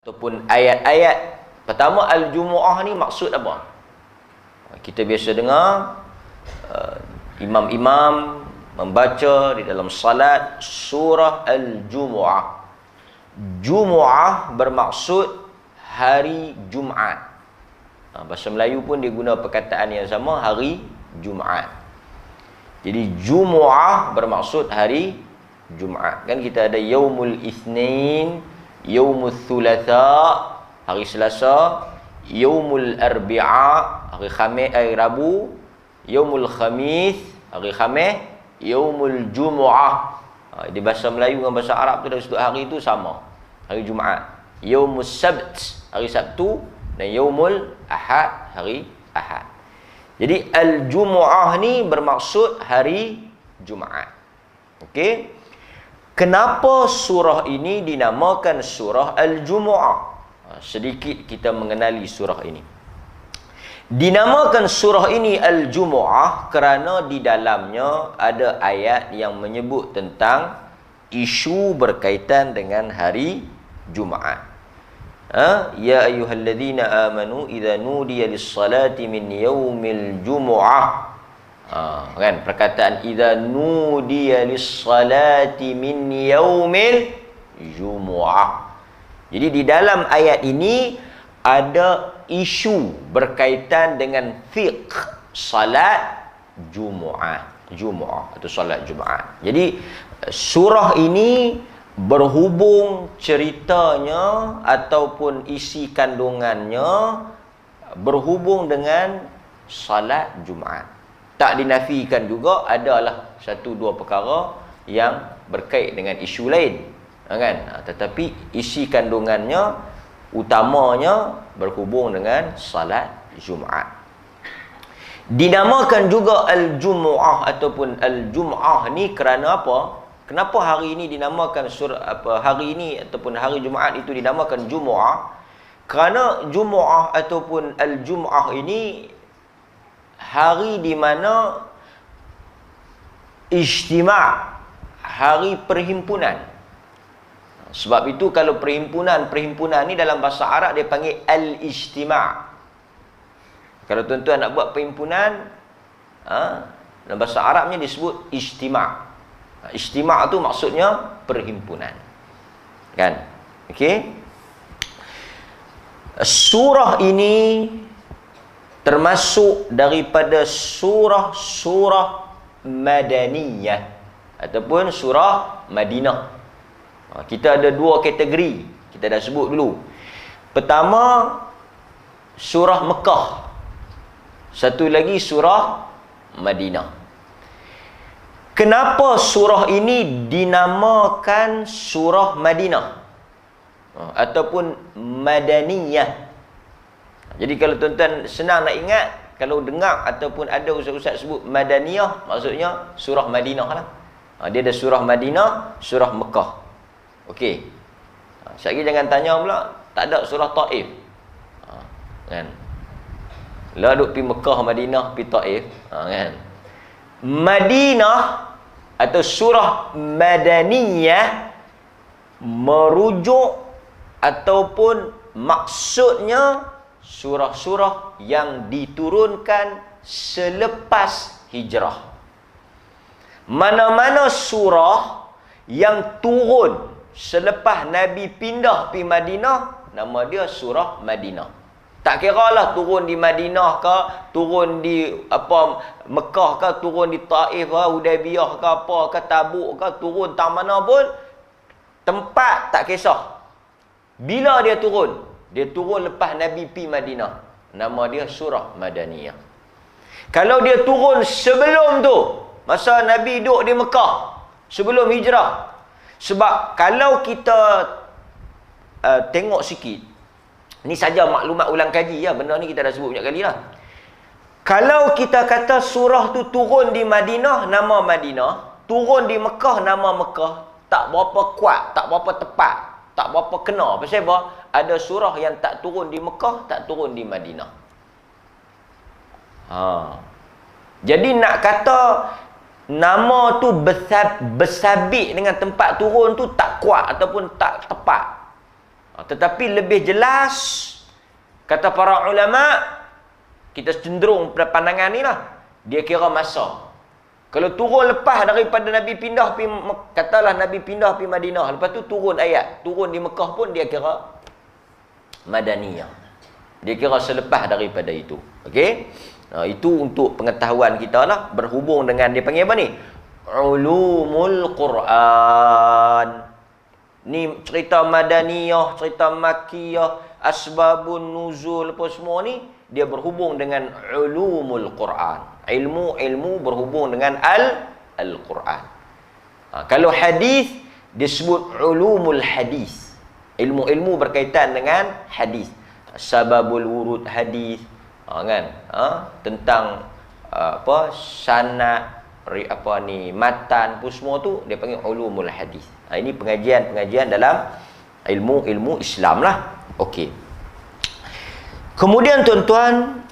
ataupun ayat-ayat. Pertama, Al-Jumu'ah ni maksud apa? Kita biasa dengar imam-imam membaca di dalam salat surah Al-Jumu'ah. Jumu'ah bermaksud hari Jumaat. Bahasa Melayu pun dia guna perkataan yang sama, hari Jumaat. Jadi Jumu'ah bermaksud hari Jumaat. Kan kita ada Yaumul Itsnin, Yaumul Thulatha, hari Selasa, Yaumul Arbi'a, hari Khamis, Rabu, Yaumul Khamis, hari Khamis, Yaumul Jumu'ah. Di bahasa Melayu dengan bahasa Arab tu dari sudut hari itu sama. Hari Jumaat. Yaumul Sabt, hari Sabtu, dan Yaumul Ahad, hari Ahad. Jadi Al-Jumu'ah ni bermaksud hari Jumaat. Okey. Kenapa surah ini dinamakan surah Al-Jumu'ah? Sedikit kita mengenali surah ini. Dinamakan surah ini Al-Jumu'ah kerana di dalamnya ada ayat yang menyebut tentang isu berkaitan dengan hari Jumaat. Ya ayyuhalladzina amanu idza nudiya lis-salati min yaumil jumu'ah. Kan perkataan idza nudiya lis-salati min yaumil jumu'ah. Jadi di dalam ayat ini ada isu berkaitan dengan fiqh salat Jumu'ah atau salat Jumaat. Jadi surah ini berhubung ceritanya ataupun isi kandungannya berhubung dengan salat Jumaat. Tak dinafikan juga adalah satu dua perkara yang berkait dengan isu lain, kan? Tetapi isi kandungannya utamanya berhubung dengan salat Jumaat. Dinamakan juga Al-Jumu'ah ataupun Al-Jum'ah ni kerana apa? Kenapa hari ini dinamakan hari ini ataupun hari Jumaat itu dinamakan Jumu'ah? Kerana Jumu'ah ataupun Al-Jum'ah ini hari di mana ijtima', hari perhimpunan. Sebab itu kalau perhimpunan ni dalam bahasa Arab dia panggil Al-Ijtima'. Kalau tuan-tuan nak buat perhimpunan, dalam bahasa Arabnya disebut ijtima'. Ijtima' tu maksudnya perhimpunan. Kan? Okey. Surah ini termasuk daripada surah-surah Madaniyah ataupun surah Madinah. Kita ada dua kategori. Kita dah sebut dulu. Pertama, surah Mekah. Satu lagi surah Madinah. Kenapa surah ini dinamakan surah Madinah ataupun Madaniyah? Jadi kalau tuan-tuan senang nak ingat, kalau dengar ataupun ada ustaz-ustaz sebut Madaniyah, maksudnya surah Madinah lah. Dia ada surah Madinah, surah Mekah. Okey. Sekali jangan tanya pula, tak ada surah Taif. Kan? Lah duk pergi Mekah, Madinah, pergi Taif, kan? Madinah atau surah Madaniyah merujuk ataupun maksudnya surah-surah yang diturunkan selepas hijrah. Mana-mana surah yang turun selepas Nabi pindah pergi Madinah, nama dia surah Madinah. Tak kira lah turun di Madinah ke, turun di Mekah ke, turun di Taif ke, Hudaybiyah ke, apa ke, Tabuk ke, turun tak mana pun, tempat tak kisah. Bila dia turun lepas Nabi pi Madinah, nama dia surah Madaniyah. Kalau dia turun sebelum tu, masa Nabi duduk di Mekah, sebelum hijrah. Sebab kalau kita tengok sikit, ni saja maklumat ulang kaji ya, benda ni kita dah sebut banyak kali lah. Kalau kita kata surah tu turun di Madinah, nama Madinah, turun di Mekah, nama Mekah, tak berapa kuat, tak berapa tepat, tak berapa kena. Pasal apa? Ada surah yang tak turun di Mekah, tak turun di Madinah. Jadi nak kata nama tu bersabit dengan tempat turun tu tak kuat ataupun tak tepat. Tetapi lebih jelas, kata para ulama, kita cenderung pada pandangan ni lah, dia kira masa. Kalau turun lepas daripada Nabi pindah pergi, katalah Nabi pindah pergi Madinah, lepas tu turun ayat, turun di Mekah pun dia kira Madaniyah. Dia kira selepas daripada itu. Okey? Itu untuk pengetahuan kita lah, berhubung dengan dia panggil apa ni? Ulumul Quran. Ni cerita Madaniyah, cerita Makkiyah, asbabun nuzul apa semua ni, dia berhubung dengan ulumul Quran. Ilmu berhubung dengan Al-Quran. Kalau hadis disebut ulumul hadis. Ilmu berkaitan dengan hadis. Sababul wurud hadis, kan? Tentang sanad, matan pun semua tu dia panggil ulumul hadis. Ini pengajian dalam ilmu Islam lah. Okey. Kemudian tuan-tuan,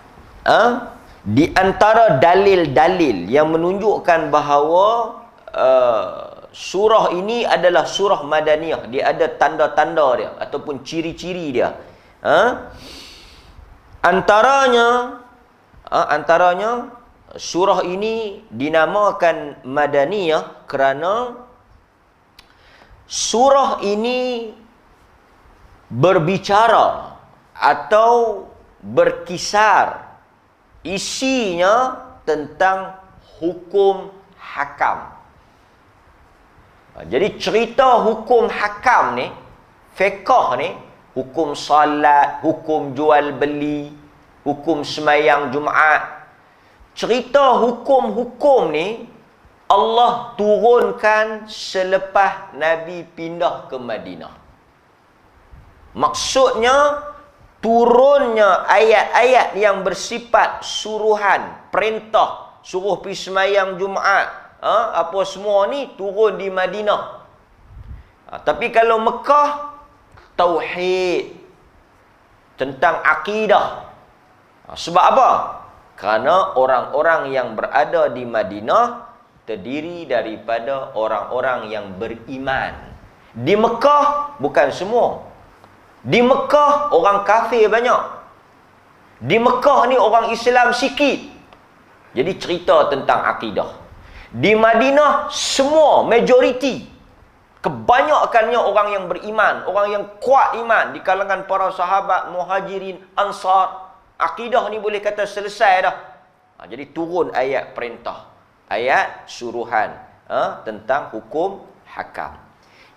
di antara dalil-dalil yang menunjukkan bahawa surah ini adalah surah Madaniyah, dia ada tanda-tanda dia ataupun ciri-ciri dia. Antaranya surah ini dinamakan Madaniyah kerana surah ini berbicara atau berkisar, isinya tentang hukum hakam. Jadi cerita hukum hakam ni, fiqh ni, hukum salat, hukum jual beli, hukum semayang Jumaat. Cerita hukum-hukum ni Allah turunkan selepas Nabi pindah ke Madinah. Maksudnya turunnya ayat-ayat yang bersifat suruhan, perintah, suruh pergi semayang Jumaat, apa semua ni turun di Madinah. Tapi kalau Mekah, tauhid, tentang akidah. Sebab apa? Kerana orang-orang yang berada di Madinah terdiri daripada orang-orang yang beriman. Di Mekah bukan semua. Di Mekah orang kafir banyak. Di Mekah ni orang Islam sikit. Jadi cerita tentang akidah. Di Madinah semua, majoriti, kebanyakannya orang yang beriman, orang yang kuat iman di kalangan para sahabat, muhajirin, ansar. Akidah ni boleh kata selesai dah. Jadi turun ayat perintah, ayat suruhan tentang hukum hakam.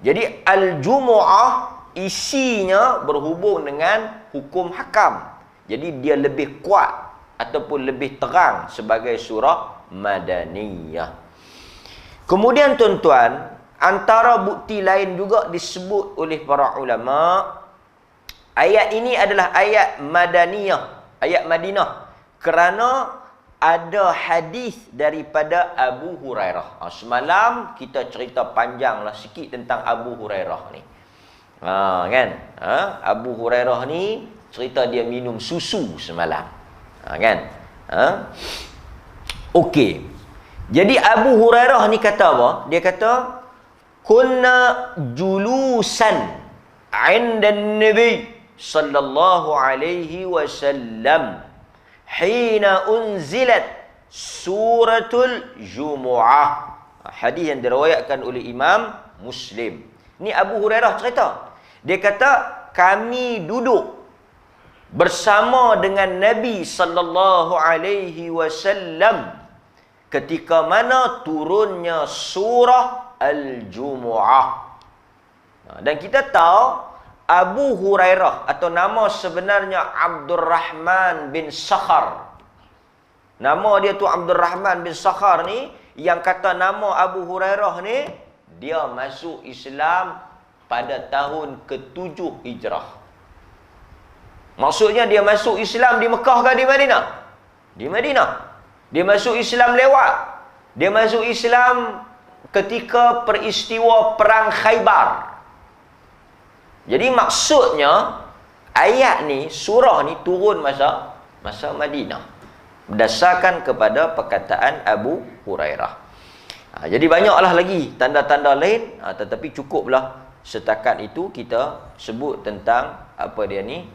Jadi Al-Jumu'ah isinya berhubung dengan hukum hakam. Jadi dia lebih kuat ataupun lebih terang sebagai surah Madaniyah. Kemudian tuan-tuan, antara bukti lain juga disebut oleh para ulama, ayat ini adalah ayat Madaniyah, ayat Madinah, kerana ada hadis daripada Abu Hurairah. Semalam kita cerita panjanglah sikit tentang Abu Hurairah ni. Kan? Abu Hurairah ni cerita dia minum susu semalam. Kan? Okey. Jadi Abu Hurairah ni kata apa? Dia kata, kunna julusan 'inda an-nabi sallallahu alaihi wasallam hina unzilat suratul Jumu'ah. Hadis yang diriwayatkan oleh Imam Muslim. Ni Abu Hurairah cerita. Dia kata, kami duduk bersama dengan Nabi sallallahu alaihi wasallam ketika mana turunnya surah Al-Jumu'ah. Dan kita tahu Abu Hurairah atau nama sebenarnya Abdurrahman bin Sakhar. Nama dia tu Abdurrahman bin Sakhar ni, yang kata nama Abu Hurairah ni, dia masuk Islam pada tahun ke-7 Hijrah. Maksudnya dia masuk Islam di Mekah ke di Madinah? Di Madinah. Dia masuk Islam lewat. Dia masuk Islam ketika peristiwa perang Khaybar. Jadi maksudnya ayat ni, surah ni turun masa Madinah, berdasarkan kepada perkataan Abu Hurairah. Jadi banyaklah lagi tanda-tanda lain, tetapi cukuplah Setakat itu kita sebut tentang apa dia ni,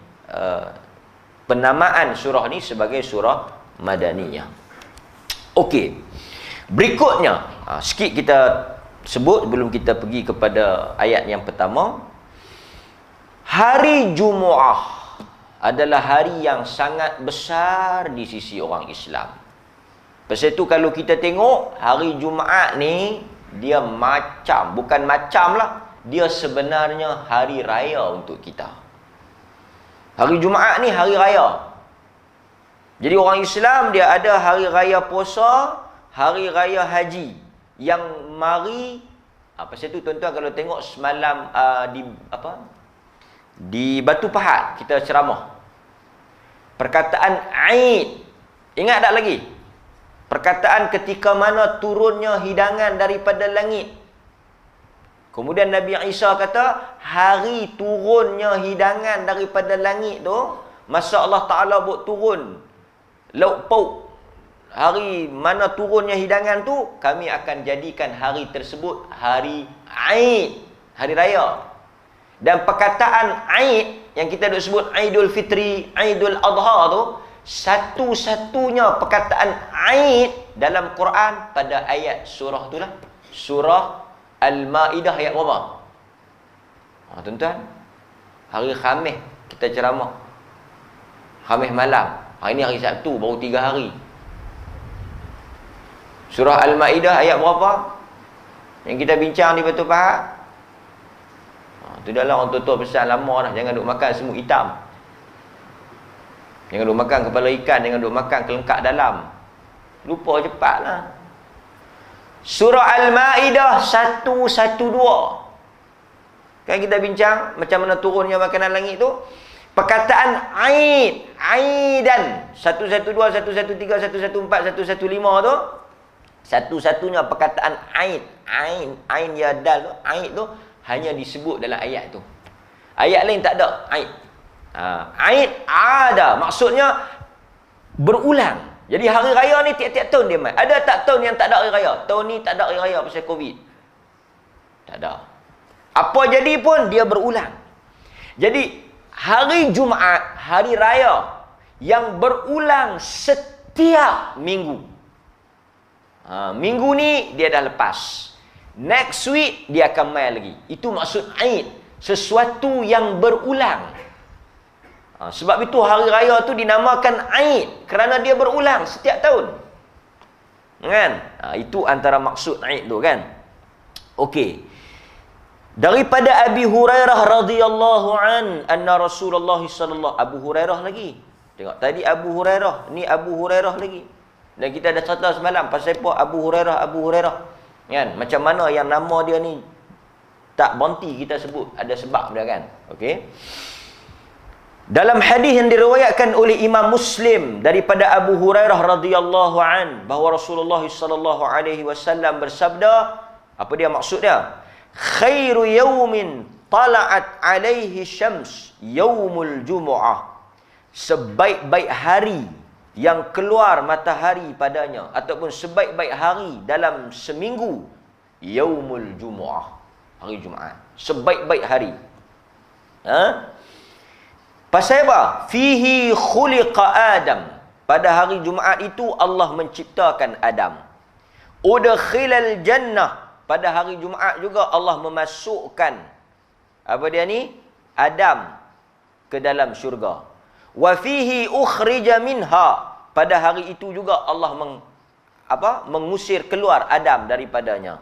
penamaan surah ni sebagai surah Madaniyah. Okey. Berikutnya, sikit kita sebut sebelum kita pergi kepada ayat yang pertama. Hari Jumaah adalah hari yang sangat besar di sisi orang Islam. Pasal itu kalau kita tengok hari Jumaat ni, dia macam, bukan macam lah, dia sebenarnya hari raya untuk kita. Hari Jumaat ni hari raya. Jadi orang Islam dia ada hari raya puasa, hari raya haji yang mari. Pasal itu tuan-tuan kalau tengok semalam di Batu Pahat kita ceramah, perkataan Aid, ingat tak lagi? Perkataan ketika mana turunnya hidangan daripada langit. Kemudian Nabi Isa kata, hari turunnya hidangan daripada langit tu, masa Allah Ta'ala buat turun lauk pauk, hari mana turunnya hidangan tu, kami akan jadikan hari tersebut hari Aid, hari raya. Dan perkataan Aid yang kita duk sebut Aidul Fitri, Aidul Adha tu, satu-satunya perkataan Aid dalam Quran pada ayat surah tu lah. Surah Al-Ma'idah ayat berapa? Tuan-tuan, hari Khamis kita ceramah. Khamis malam. Hari ni hari Sabtu, baru 3 hari. Surah Al-Ma'idah ayat berapa? Yang kita bincang di Batu Pahat. Itu dah lah orang tua-tua pesan lama dah. Jangan duk makan semut hitam. Jangan duk makan kepala ikan. Jangan duk makan kelengkak dalam. Lupa cepatlah. Surah Al-Ma'idah 112. Kan kita bincang macam mana turunnya makanan langit tu. Perkataan Aid, Aidan 112, 113, 114, 115 tu, satu-satunya perkataan Aid, Ain ya dal tu, Aid tu hanya disebut dalam ayat tu. Ayat lain tak ada Aid. Aid ada, maksudnya berulang. Jadi hari raya ni tiap-tiap tahun dia mai. Ada tak tahun yang tak ada hari raya? Tahun ni tak ada hari raya pasal Covid. Tak ada. Apa jadi pun dia berulang. Jadi hari Jumaat, hari raya yang berulang setiap minggu. Minggu ni dia dah lepas. Next week dia akan mai lagi. Itu maksud Aid, sesuatu yang berulang. Sebab itu hari raya tu dinamakan Aid kerana dia berulang setiap tahun. Kan? Itu antara maksud Aid tu kan. Okey. Daripada Abi Hurairah radhiyallahu anna Rasulullah sallallahu, Abu Hurairah lagi. Tengok tadi Abu Hurairah, ni Abu Hurairah lagi. Dan kita dah cerita semalam pasal apa Abu Hurairah. Kan? Macam mana yang nama dia ni tak berhenti kita sebut, ada sebab dia kan. Okey. Dalam hadis yang diriwayatkan oleh Imam Muslim daripada Abu Hurairah radhiyallahu an bahawa Rasulullah sallallahu alaihi wasallam bersabda, apa dia maksud dia? Khairu yaumin tala'at alaihi syams yaumul jumu'ah. Sebaik-baik hari yang keluar matahari padanya ataupun sebaik-baik hari dalam seminggu, yaumul jumu'ah, hari Jumaat. Sebaik-baik hari. Pasal apa? Fihi khuliqa Adam. Pada hari Jumaat itu Allah menciptakan Adam. Udkhilal jannah. Pada hari Jumaat juga Allah memasukkan apa dia ni? Adam ke dalam syurga. Wa fihi ukhrija minha. Pada hari itu juga Allah mengusir keluar Adam daripadanya.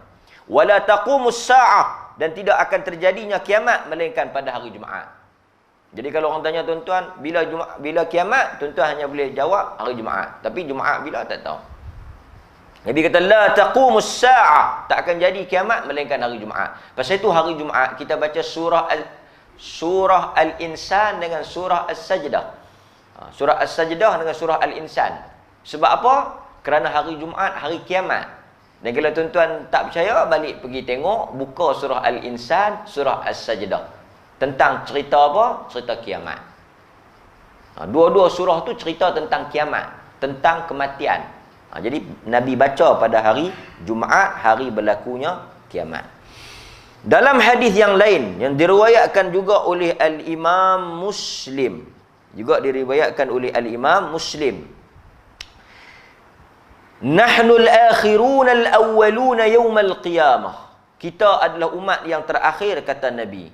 Wala taqumus saah, dan tidak akan terjadinya kiamat melainkan pada hari Jumaat. Jadi kalau orang tanya tuan-tuan, bila kiamat, tuan-tuan hanya boleh jawab hari Jumaat. Tapi Jumaat bila tak tahu. Nabi kata la taqumus saah, tak akan jadi kiamat melainkan hari Jumaat. Pasal itu hari Jumaat kita baca surah Al-Insan dengan surah As-Sajdah. Surah As-Sajdah dengan surah Al-Insan. Sebab apa? Kerana hari Jumaat hari kiamat. Dan kalau tuan-tuan tak percaya, balik pergi tengok, buka surah Al-Insan, surah As-Sajdah. Tentang cerita apa? Cerita kiamat. Dua-dua surah tu cerita tentang kiamat, tentang kematian. Jadi Nabi baca pada hari Jumaat, hari berlakunya kiamat. Dalam hadis yang lain yang diriwayatkan juga oleh Al-Imam Muslim, juga diriwayatkan oleh Al-Imam Muslim, Nahnu al-akhirun al-awwalun yawm al-qiyamah. Kita adalah umat yang terakhir, kata Nabi,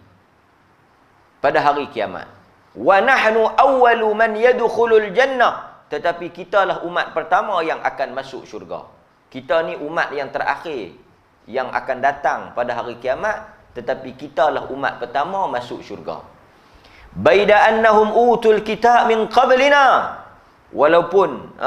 pada hari kiamat. Wa nahnu awwalu man yadkhulul jannah. Tetapi kitalah umat pertama yang akan masuk syurga. Kita ni umat yang terakhir yang akan datang pada hari kiamat, tetapi kitalah umat pertama masuk syurga. Baida annahum utul kitab min qablina. Walaupun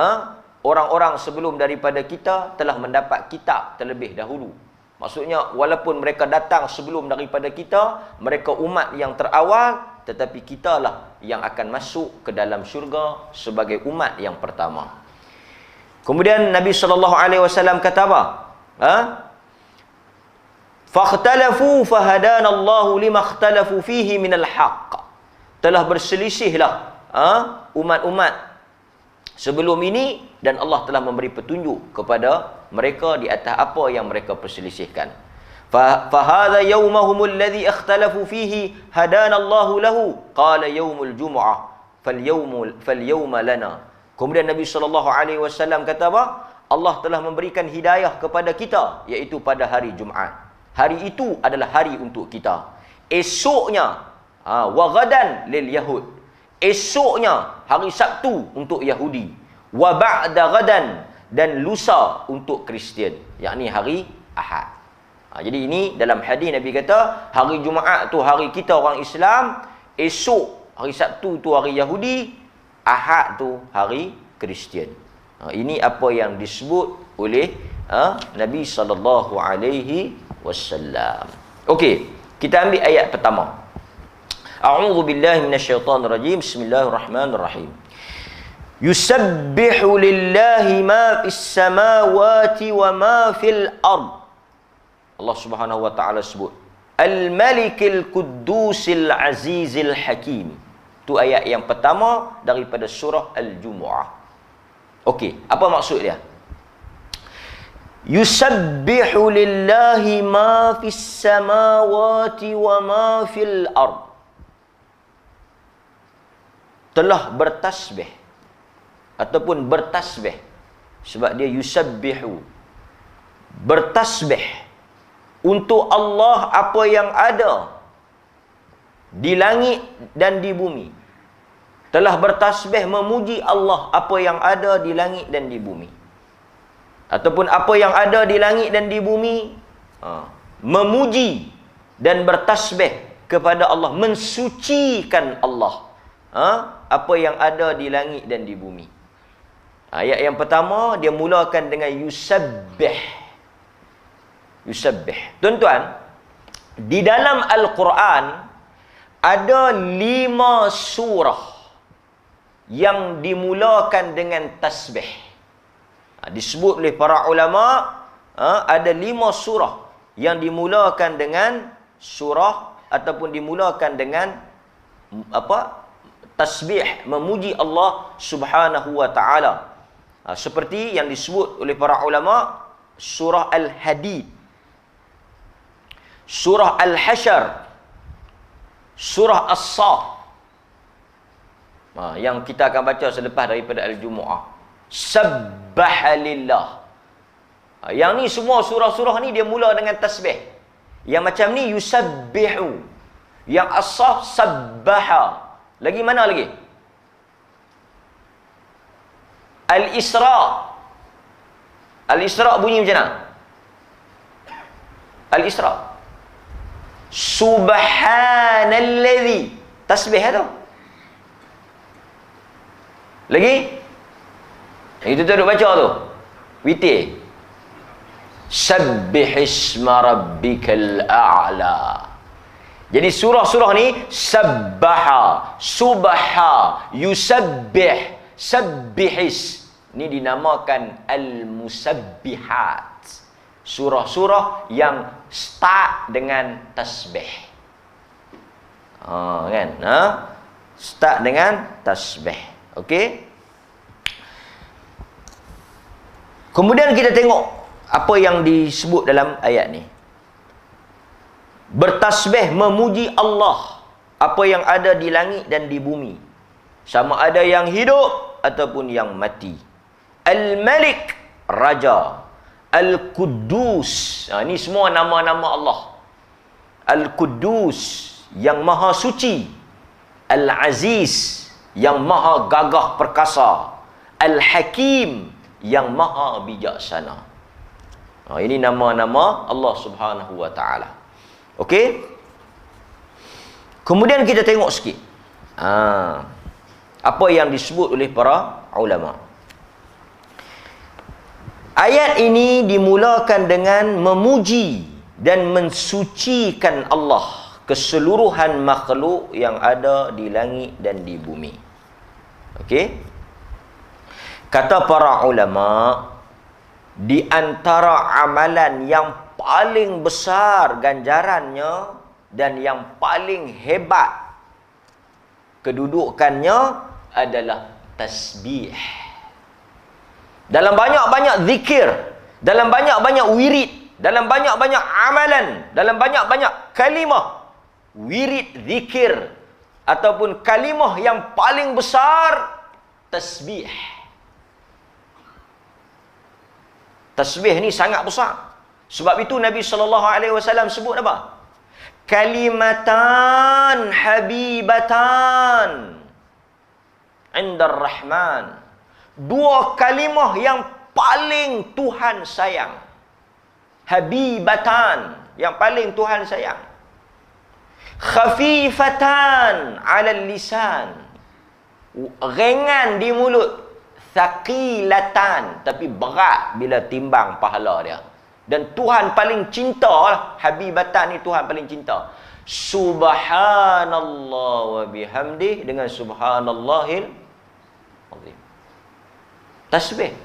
orang-orang sebelum daripada kita telah mendapat kitab terlebih dahulu. Maksudnya, walaupun mereka datang sebelum daripada kita, mereka umat yang terawal, tetapi kitalah yang akan masuk ke dalam syurga sebagai umat yang pertama. Kemudian Nabi SAW kata apa? Fakhtalafu fahadana Allahu lima ikhtalafu fihi minal haqq. Telah berselisihlah umat-umat sebelum ini, dan Allah telah memberi petunjuk kepada mereka di atas apa yang mereka perselisihkan. Fahadha yawmahum alladhi ikhtalafu fihi hadana Allahu lahu qala yawmul jumu'ah falyawma lana. Kemudian Nabi SAW kata apa? Allah telah memberikan hidayah kepada kita, iaitu pada hari Jumaat. Hari itu adalah hari untuk kita. Esoknya wa ghadan lil yahud. Esoknya hari Sabtu untuk Yahudi. Wa ba'da ghadan, dan lusa untuk Kristian, yakni hari Ahad. Jadi ini dalam hadis Nabi kata, hari Jumaat tu hari kita orang Islam, esok hari Sabtu tu hari Yahudi, Ahad tu hari Kristian. Ini apa yang disebut oleh Nabi SAW. Okey, kita ambil ayat pertama. A'udzu billahi minasyaitonir rajim. Bismillahirrahmanirrahim. Yusabbihu lillahi ma fis samawati wa ma fil ard. Allah Subhanahu wa taala sebut Al-Malikil Quddusil Azizil Hakim. Itu ayat yang pertama daripada surah Al-Jumu'ah. Okey, apa maksud dia? Yusabbihu lillahi ma fis samawati wa ma fil ard. Telah bertasbih ataupun bertasbih, sebab dia yusabbihu, bertasbih untuk Allah apa yang ada di langit dan di bumi. Telah bertasbih memuji Allah apa yang ada di langit dan di bumi. Ataupun apa yang ada di langit dan di bumi memuji dan bertasbih kepada Allah, mensucikan Allah apa yang ada di langit dan di bumi. Ayat yang pertama dia mulakan dengan yusabbih. Yusabbih. Tuan-tuan, di dalam Al-Quran ada 5 surah yang dimulakan dengan tasbih. Disebut oleh para ulama, ada 5 surah yang dimulakan dengan surah ataupun dimulakan dengan tasbih, memuji Allah Subhanahu wa taala. Seperti yang disebut oleh para ulama, surah Al-Hadid, surah Al-Hasyr, surah As-Saff, yang kita akan baca selepas daripada Al-Jumu'ah. Sabbaha lillah. Yang ni semua surah-surah ni dia mula dengan tasbih. Yang macam ni yusabbihu. Yang As-Saff sabbaha. Lagi mana lagi? Al-Isra. Al-Isra bunyi macam mana? Al-Isra. Subhanalladzi. Tasbih tu. Lagi? Itu tu duk baca tu. Witir. Sabbihisma rabbikal a'la. Jadi surah-surah ni sabbaha, subha, yusabbih, sabbihis. Ni dinamakan al-musabbihat. Surah-surah yang start dengan tasbih. Kan? Start dengan tasbih. Okey? Kemudian kita tengok apa yang disebut dalam ayat ni. bertasbih memuji Allah, apa yang ada di langit dan di bumi, sama ada yang hidup ataupun yang mati. Al-Malik, Raja. Al-Quddus, ini semua nama-nama Allah. Al-Quddus, yang maha suci. Al-Aziz, yang maha gagah perkasa. Al-Hakim, yang maha bijaksana. Ini nama-nama Allah Subhanahu wa ta'ala. Okey? Kemudian kita tengok sikit apa yang disebut oleh para ulama. Ayat ini dimulakan dengan memuji dan mensucikan Allah, keseluruhan makhluk yang ada di langit dan di bumi. Okey? Kata para ulama, di antara amalan yang paling besar ganjarannya dan yang paling hebat kedudukannya adalah tasbih. Dalam banyak-banyak zikir, dalam banyak-banyak wirid, dalam banyak-banyak amalan, dalam banyak-banyak kalimah, wirid zikir ataupun kalimah yang paling besar, tasbih. Tasbih ni sangat besar. Sebab itu Nabi SAW sebut apa? Kalimatan habibatan indar Rahman. Dua kalimah yang paling Tuhan sayang. Habibatan, yang paling Tuhan sayang. Khafifatan 'alal lisan. Ringan di mulut. Thaqilatan, tapi berat bila timbang pahala dia. Dan Tuhan paling cinta lah. Habibatan ni Tuhan paling cinta. Subhanallah wa bihamdih, dengan subhanallahil azim. Tasbih.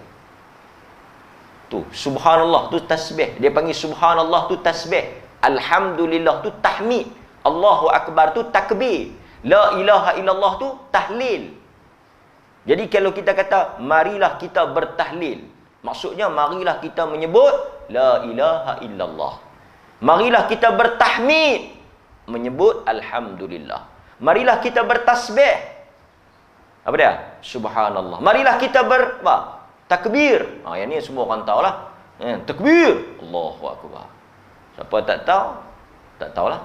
Tu, subhanallah tu tasbih. Dia panggil subhanallah tu tasbih. Alhamdulillah tu tahmid. Allahu akbar tu takbir. La ilaha illallah tu tahlil. Jadi kalau kita kata marilah kita bertahlil, maksudnya marilah kita menyebut la ilaha illallah. Marilah kita bertahmid, menyebut alhamdulillah. Marilah kita bertasbih. Apa dia? Subhanallah. Marilah kita takbir. Yang ni semua orang tahulah. Takbir. Allahu akbar. Siapa tak tahu? Tak tahulah.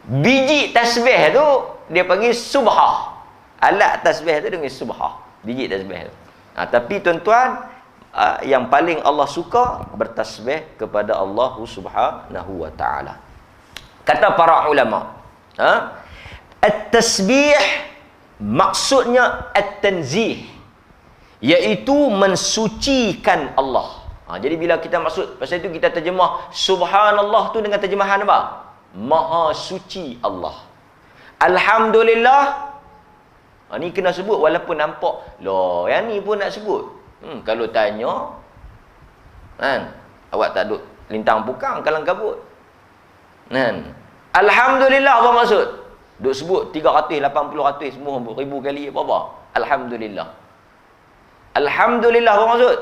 Biji tasbih tu dia panggil subhah. Alat tasbih tu dengan subhah. Biji tasbih tu. Tapi tuan-tuan, yang paling Allah suka bertasbih kepada Allah Subhanahu wa ta'ala. Kata para ulama, at-tasbih maksudnya at-tanzih, iaitu mensucikan Allah. Jadi bila kita maksud, pasal itu kita terjemah subhanallah tu dengan terjemahan apa? Maha suci Allah. Alhamdulillah, ni kena sebut walaupun nampak loh, yang ni pun nak sebut. Kalau tanya kan, awak tak duk lintang pukang kalang kabut kan. Alhamdulillah apa maksud? Duk sebut 300, 80, 100 semua 1000 kali apa? Alhamdulillah. Alhamdulillah apa maksud?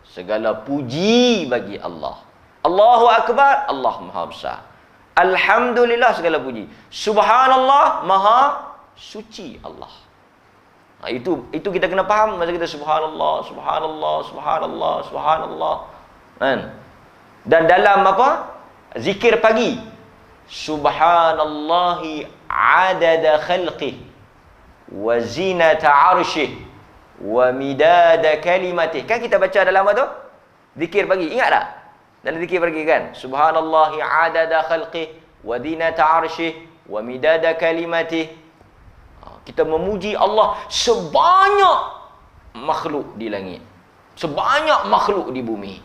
Segala puji bagi Allah. Allahu akbar, Allah Maha besar. Alhamdulillah, segala puji. Subhanallah, Maha suci Allah. Itu kita kena faham masa kita subhanallah, subhanallah, subhanallah, subhanallah. Kan? Dan dalam apa? Zikir pagi. Subhanallahi adada khalqih wa zinata arshih wa midada kalimatih. Kan kita baca dalam apa tu? Zikir pagi. Ingat tak? Dalam zikir pagi kan? Subhanallahi adada khalqih wa zinata arshih wa midada kalimatih. Kita memuji Allah sebanyak makhluk di langit, sebanyak makhluk di bumi.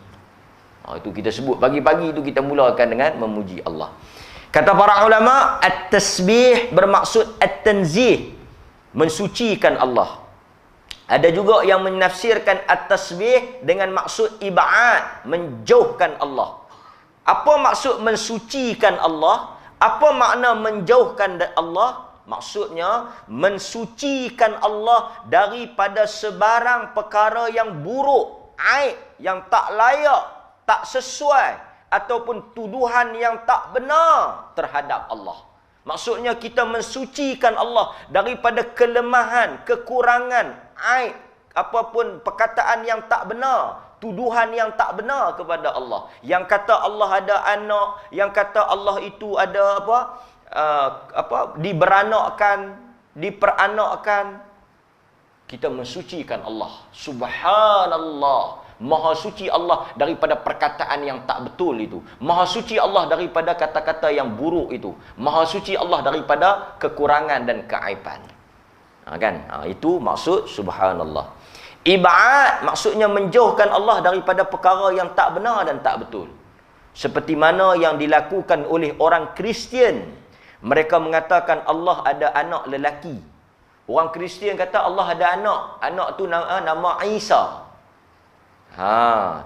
Itu kita sebut pagi-pagi itu kita mulakan dengan memuji Allah. Kata para ulama, at-tasbih bermaksud at-tanzih, mensucikan Allah. Ada juga yang menafsirkan at-tasbih dengan maksud ibad, menjauhkan Allah. Apa maksud mensucikan Allah? Apa makna menjauhkan Allah? Maksudnya mensucikan Allah daripada sebarang perkara yang buruk, aib, yang tak layak, tak sesuai ataupun tuduhan yang tak benar terhadap Allah. Maksudnya kita mensucikan Allah daripada kelemahan, kekurangan, aib, apapun perkataan yang tak benar, tuduhan yang tak benar kepada Allah. Yang kata Allah ada anak, yang kata Allah itu ada diberanakkan, diperanakkan. Kita mensucikan Allah. Subhanallah. Maha suci Allah daripada perkataan yang tak betul itu. Maha suci Allah daripada kata-kata yang buruk itu. Maha suci Allah daripada kekurangan dan keaiban. Itu maksud subhanallah. Ibad maksudnya menjauhkan Allah daripada perkara yang tak benar dan tak betul. Seperti mana yang dilakukan oleh orang Kristian. Mereka mengatakan Allah ada anak lelaki. Orang Kristian kata Allah ada anak. Anak tu nama Isa.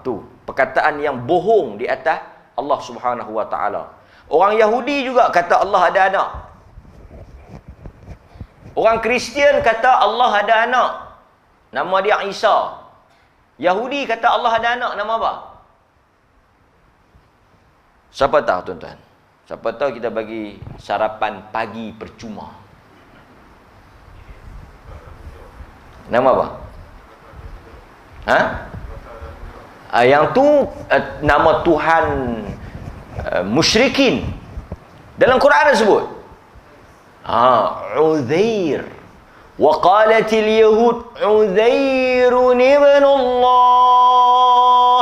Tu perkataan yang bohong di atas Allah Subhanahu wa taala. Orang Yahudi juga kata Allah ada anak. Orang Kristian kata Allah ada anak. Nama dia Isa. Yahudi kata Allah ada anak, nama apa? Siapa tahu tuan-tuan? Siapa tahu kita bagi sarapan pagi percuma. Nama apa? Yang tu nama Tuhan musyrikin. Dalam Quran ada sebut. Uzair. Wa qalatil yahud Uzairun ibn Allah.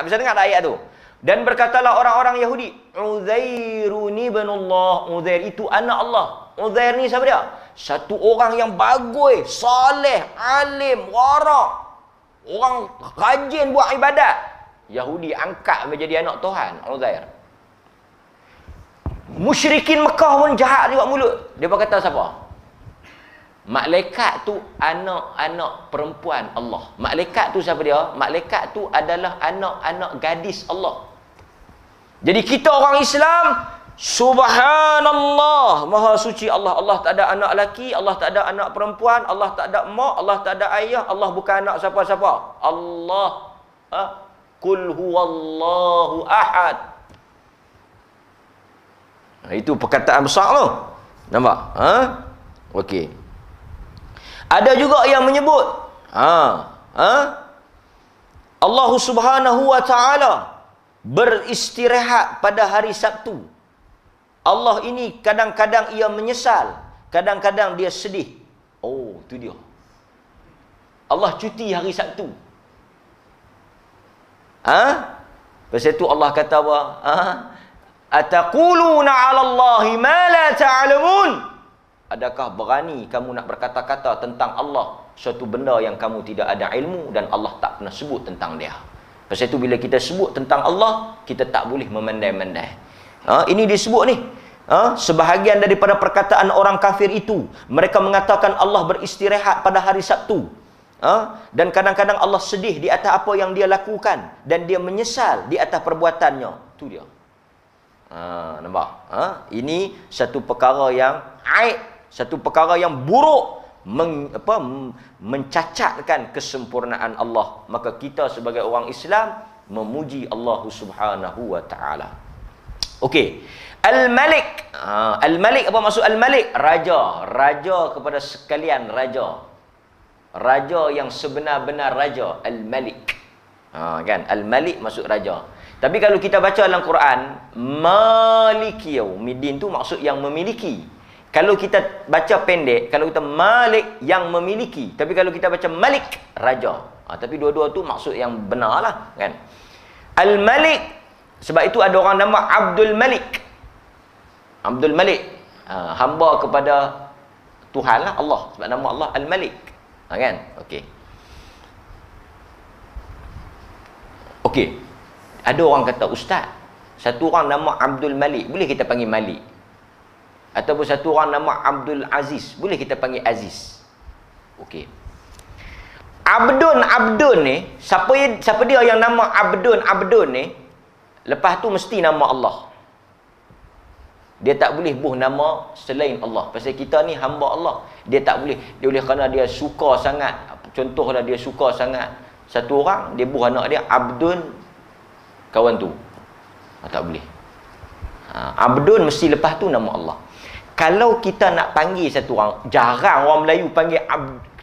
Bisa dengar tak ayat tu? Dan berkatalah orang-orang Yahudi, Uzairun ibn Allah. Uzair itu anak Allah. Uzair ni siapa dia? Satu orang yang bagus, soleh, alim, warak. Orang rajin buat ibadat. Yahudi angkat menjadi anak Tuhan, Uzair. Musyrikin Mekah pun jahat juga mulut. Dia berkata siapa? Malaikat tu anak-anak perempuan Allah. Malaikat tu siapa dia? Malaikat tu adalah anak-anak gadis Allah. Jadi kita orang Islam, subhanallah, maha suci Allah. Allah tak ada anak lelaki, Allah tak ada anak perempuan, Allah tak ada mak, Allah tak ada ayah, Allah bukan anak siapa-siapa. Allah Qul huwallahu ahad. Itu perkataan besar tu. Nampak? Okey. Ada juga yang menyebut Allah Subhanahu wa taala beristirahat pada hari Sabtu. Allah ini kadang-kadang ia menyesal, kadang-kadang dia sedih. Tu dia. Allah cuti hari Sabtu. Pasal itu Allah kata apa? Ataquluna 'ala Allahi ma la ta'lamun. Adakah berani kamu nak berkata-kata tentang Allah suatu benda yang kamu tidak ada ilmu dan Allah tak pernah sebut tentang dia. Pasal itu bila kita sebut tentang Allah, kita tak boleh memandai-mandai. Ini disebut ni. Sebahagian daripada perkataan orang kafir itu, mereka mengatakan Allah beristirahat pada hari Sabtu. Dan kadang-kadang Allah sedih di atas apa yang dia lakukan dan dia menyesal di atas perbuatannya. Itu dia. Nampak? Ini satu perkara yang aib, satu perkara yang buruk, mencacatkan kesempurnaan Allah. Maka kita sebagai orang Islam memuji Allah Subhanahu wa taala. Okey. Al-Malik. Al-Malik, apa maksud Al-Malik? Raja. Raja kepada sekalian raja. Raja yang sebenar-benar raja. Al-Malik. Kan? Al-Malik maksud raja. Tapi kalau kita baca dalam Quran, Maliki Yaumiddin tu maksud yang memiliki. Kalau kita baca pendek, kalau kita Malik yang memiliki. Tapi kalau kita baca Malik, raja. Tapi dua-dua tu maksud yang benar lah, kan? Al-Malik, sebab itu ada orang nama Abdul Malik. Abdul Malik, hamba kepada Tuhan lah, Allah. Sebab nama Allah Al-Malik. Kan? Okey. Okey. Ada orang kata, Ustaz, satu orang nama Abdul Malik, boleh kita panggil Malik? Ataupun satu orang nama Abdul Aziz, boleh kita panggil Aziz? Okey. Abdun ni, siapa dia yang nama Abdun ni, lepas tu mesti nama Allah. Dia tak boleh buh nama selain Allah. Pasal kita ni hamba Allah. Dia tak boleh. Dia boleh kerana dia suka sangat. Contohlah dia suka sangat satu orang, dia buh anak dia Abdun kawan tu. Tak boleh. Abdun mesti lepas tu nama Allah. Kalau kita nak panggil satu orang, jarang orang Melayu panggil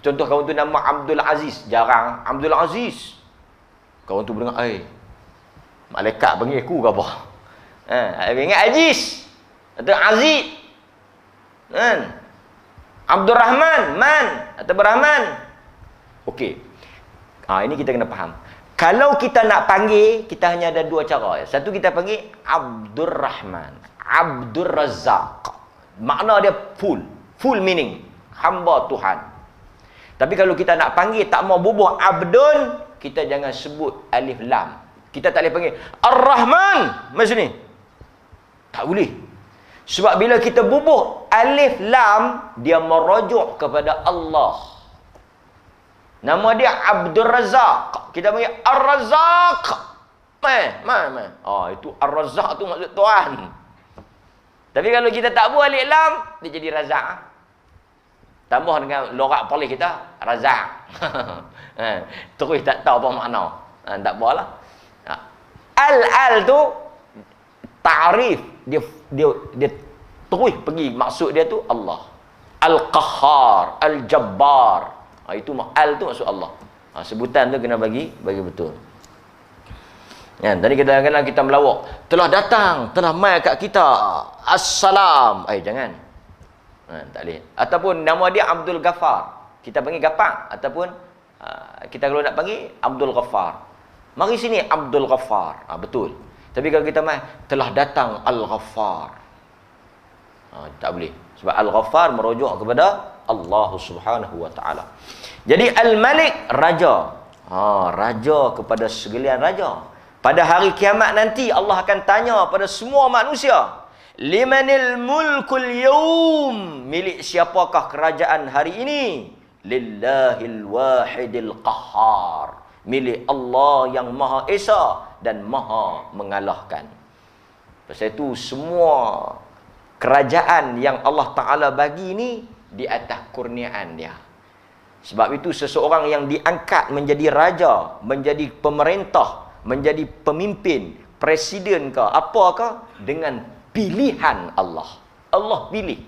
contoh kawan tu nama Abdul Aziz, jarang Abdul Aziz. Kawan tu dengar, malaikat panggil aku ke apa? Ingat Aziz atau Aziz. Kan? Abdul Rahman, Man atau Berahman. Okey. Ini kita kena faham. Kalau kita nak panggil, kita hanya ada dua cara. Satu, kita panggil Abdul Rahman, Abdul Razak. Makna dia full meaning, hamba Tuhan. Tapi kalau kita nak panggil tak mau bubuh Abdun, kita jangan sebut alif lam. Kita tak boleh panggil Ar-Rahman macam ni. Tak boleh. Sebab bila kita bubuh alif lam, dia merujuk kepada Allah. Nama dia Abdul Razak. Kita panggil Ar-Razak. Itu Ar-Razak tu maksud Tuhan. Tapi kalau kita tak buat alif lam, dia jadi Razak. Tambah dengan lorak polis kita, Razak. Terus tak tahu apa makna. Tak apalah. Al tu ta'rif, dia terus pergi maksud dia tu Allah. Al-Qahhar, Al-Jabbar. Itu al tu maksud Allah. Sebutan tu kena bagi betul. Tadi kita melawak, telah datang, telah mai kat kita. Assalam. Jangan. Tak boleh. Ataupun nama dia Abdul Ghaffar, kita panggil Gaffar. Ataupun kita kalau nak panggil Abdul Ghaffar, mari sini Abdul Ghaffar. Betul. Tapi kalau kita mai, telah datang Al-Ghaffar, tak boleh. Sebab Al-Ghaffar merujuk kepada Allah Subhanahu wa taala. Jadi Al-Malik, raja. Raja kepada segalian raja. Pada hari kiamat nanti Allah akan tanya pada semua manusia, limanil mulkul yawm, milik siapakah kerajaan hari ini? Lillahil wahidil qahhar, milik Allah yang Maha Esa dan Maha mengalahkan. Pasal itu semua kerajaan yang Allah Ta'ala bagi ni di atas kurniaan dia. Sebab itu seseorang yang diangkat menjadi raja, menjadi pemerintah, menjadi pemimpin, presiden ke apakah, dengan pilihan Allah. Allah pilih.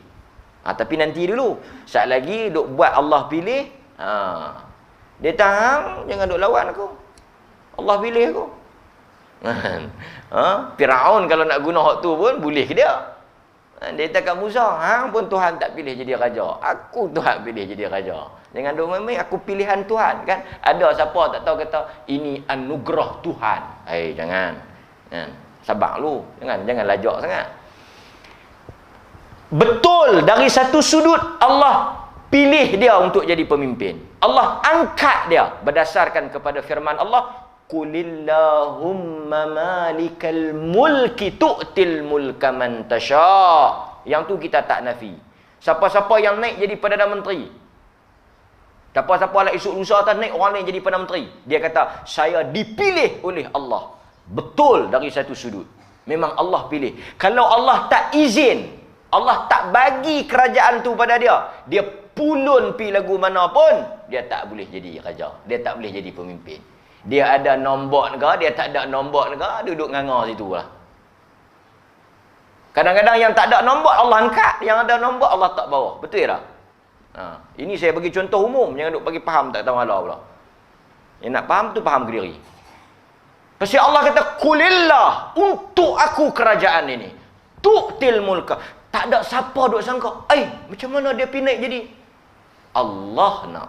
Tapi nanti dulu, saat lagi duk buat Allah pilih, dia tahan, jangan duk lawan aku. Allah pilih aku. Firaun kalau nak guna hak tu pun boleh ke dia? Dia kata kat Musa, pun Tuhan tak pilih jadi raja. Aku Tuhan pilih jadi raja. Jangan duk main-main, aku pilihan Tuhan. Kan? Ada siapa tak tahu kata, ini anugerah Tuhan. Jangan. Sabar lu. Jangan lajak sangat. Betul, dari satu sudut Allah pilih dia untuk jadi pemimpin. Allah angkat dia berdasarkan kepada firman Allah, Qulillahumma malikal mulki tu'til mulka man tasha'. Yang tu kita tak nafi. Siapa-siapa yang naik jadi Perdana Menteri, siapa-siapa lah esok lusa atas naik orang lain jadi Perdana Menteri, dia kata saya dipilih oleh Allah. Betul dari satu sudut. Memang Allah pilih. Kalau Allah tak izin, Allah tak bagi kerajaan tu pada dia, dia pulun pi lagu mana pun, dia tak boleh jadi raja. Dia tak boleh jadi pemimpin. Dia ada nombor negara, dia tak ada nombor negara, duduk nganga situ lah. Kadang-kadang yang tak ada nombor Allah angkat, yang ada nombor Allah tak bawa. Betul tak? Ini saya bagi contoh umum, jangan duk bagi faham tak tahu Allah pula. Yang nak faham tu faham ke diri. Pasal Allah kata kulillah, untuk aku kerajaan ini, tu'til mulka. Tak ada siapa duk sangka, macam mana dia pindah jadi? Allah nak.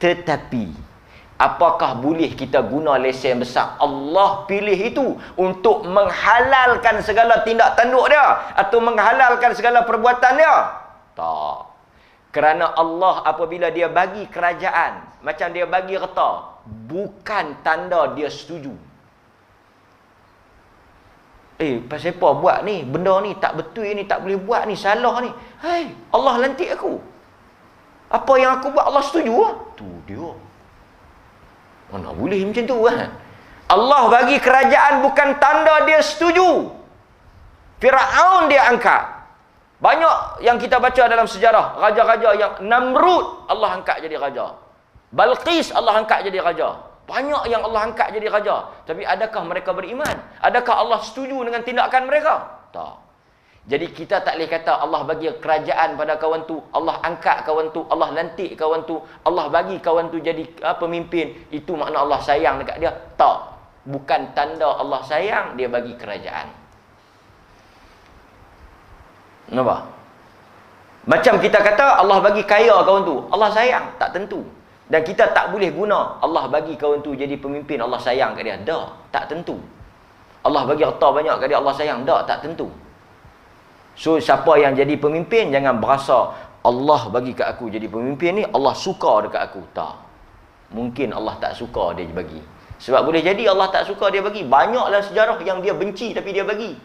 Tetapi apakah boleh kita guna lesen besar Allah pilih itu untuk menghalalkan segala tindak tanduk dia atau menghalalkan segala perbuatan dia? Tak. Kerana Allah apabila dia bagi kerajaan, macam dia bagi harta, bukan tanda dia setuju. Pasal apa buat ni? Benda ni tak betul ni, tak boleh buat ni, salah ni. Allah lantik aku. Apa yang aku buat Allah setuju lah. Tu dia. Mana boleh macam tu kan? Allah bagi kerajaan bukan tanda dia setuju. Firaun dia angkat. Banyak yang kita baca dalam sejarah, raja-raja yang Namrud Allah angkat jadi raja. Balqis Allah angkat jadi raja. Banyak yang Allah angkat jadi raja. Tapi adakah mereka beriman? Adakah Allah setuju dengan tindakan mereka? Tak. Jadi kita tak boleh kata Allah bagi kerajaan pada kawan tu, Allah angkat kawan tu, Allah lantik kawan tu, Allah bagi kawan tu jadi pemimpin. Itu makna Allah sayang dekat dia. Tak. Bukan tanda Allah sayang, dia bagi kerajaan. Nampak? Macam kita kata Allah bagi kaya kawan tu, Allah sayang, tak tentu. Dan kita tak boleh guna Allah bagi kawan tu jadi pemimpin, Allah sayang kat dia. Tak, tak tentu. Allah bagi harta banyak kat dia, Allah sayang. Tak tentu. So siapa yang jadi pemimpin, jangan berasa Allah bagi kat aku jadi pemimpin ni, Allah suka dekat aku. Tak. Mungkin Allah tak suka dia bagi. Sebab boleh jadi Allah tak suka dia bagi. Banyaklah sejarah yang dia benci tapi dia bagi.